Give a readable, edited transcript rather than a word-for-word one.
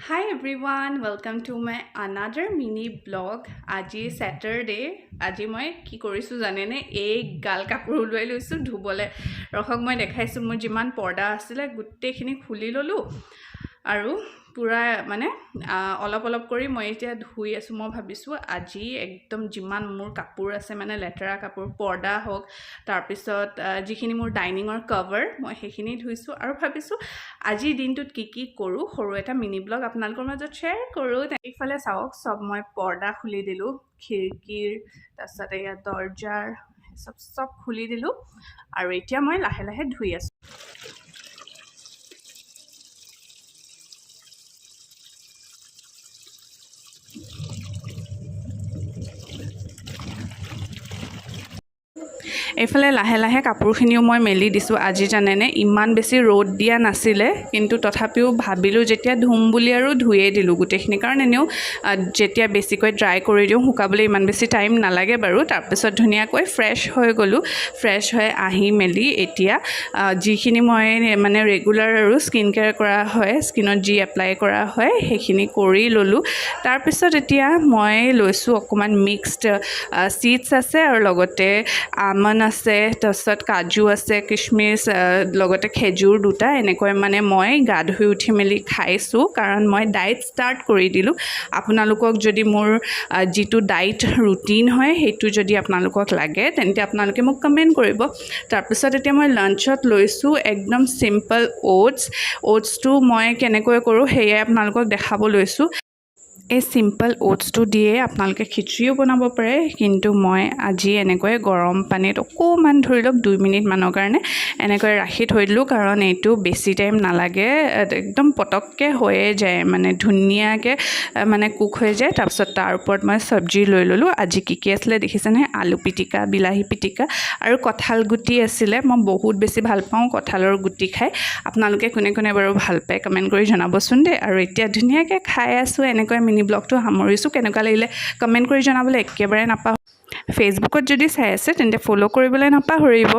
Hi everyone, welcome to my another mini blog. আজি Saturday. আজি মই কি কৰিছো জানেনে এই গাল কাপোৰ লৈ লৈছো ধুবলে ৰখক মই দেখাইছো মোৰ যিমান পৰ্দা আছিল গুটেখিনি খুলি ললো আৰু পুৰা মানে অলপ অলপ কৰি মই এতিয়া ধুই আছো মই ভাবিছো আজি একদম যিমান মোৰ কাপোৰ আছে মানে লেটেৰা কাপোৰ পৰ্দা হওক তাৰ পিছত যিখিনি মোৰ ডাইনিংৰ কভাৰ মই হেখিনি ধুইছো আৰু ভাবিছো আজি দিনটোত কি কৰো সৰু এটা মিনি ব্লগ আপোনালোকৰ মাজত শ্বেয়াৰ কৰো এইফালে চাওক সব মই পৰ্দা খুলি দিলো খিৰকিৰ তাৰপিছত এই দৰজাৰ সব খুলি দিলো আৰু এতিয়া মই লাহে লাহে ধুই আছো এইফালে লাহে লাহে কাপোৰখিনিও মই মেলি দিছো আজি জানেনে ইমান বেছি ৰ'দ দিয়া নাছিলে কিন্তু তথাপিও ভাবিলো যেতিয়া ধুম বুলি আৰু ধুইয়ে দিলো গুটেখিনি কাৰণ এনেও যেতিয়া বেছিকৈ ড্ৰাই কৰি দিও হুকাবলৈ ইমান বেছি টাইম নালাগে বাৰু তাৰ পিছত ধুনিয়াকৈ ফ্ৰেশ হৈ গলো ফ্ৰেশ হৈ আহি মেলি এতিয়া যিখিনি মই মানে ৰেগুলাৰ আৰু স্কিন কেয়াৰ কৰা হয় স্কিনত যি এপ্লাই কৰা হয় হেখিনি কৰি ললো তাৰ পিছত এতিয়া মই লৈছো অকমান মিক্সড সিডছ আছে আৰু লগতে আমন আছে তাৰপিছত কাজু আছে কিশমিশ লগতে খেজুৰ দুটা এনেকৈ মানে মই গা ধুই উঠি মেলি খাইছো কাৰণ মই ডায়েট ষ্টাৰ্ট কৰি দিলো আপোনালোকক যদি মোৰ যিটো ডায়েট ৰুটিন হয় হেতু যদি আপোনালোকক লাগে তেন্তে আপোনালোকে মোক কমেন্ট কৰিব তাৰ পিছত এতিয়া মই লাঞ্চত লৈছো একদম সিম্পল ওটছটো মই কেনেকৈ কৰো হেয়া আপোনালোকক দেখাব লৈছো এই সিম্পল ওটছটো দিয়ে আপোনালোকে খিচৰিও বনাব পাৰে কিন্তু মই আজি এনেকৈ গৰম পানীত অকমান ধৰি লওক 2 মিনিট মানৰ কাৰণে এনেকৈ ৰাখি থৈ দিলো কাৰণ এইটো বেছি টাইম নালাগে একদম পটককে হৈয়ে যায় মানে ধুনিয়াকে মানে কুক হৈ যায় তাৰ পিছত তাৰ ওপৰত মই সবজি লৈ ললো আজি কি আছিল দেখিছেনে আলু পিটিকা বিলাহী পিটিকা আৰু কঁঠাল গুটি আছিল মই বহুত বেছি ভাল পাওঁ কঁঠালৰ গুটি খাই আপোনালোকে কোনে কোনে বাৰু ভাল পায় কমেন্ট কৰি জনাবচোন দে আৰু এতিয়া ধুনিয়াকে খাই আছো এনেকৈ মিনি ব্লগটো সামৰিছো কেনেকুৱা লাগিলে কমেন্ট কৰি জনাবলৈ একেবাৰে নাপাহৰিব ফেসবুকত যদি চাই আছে তেন্তে ফলো কৰিবলৈ নাপাহৰিব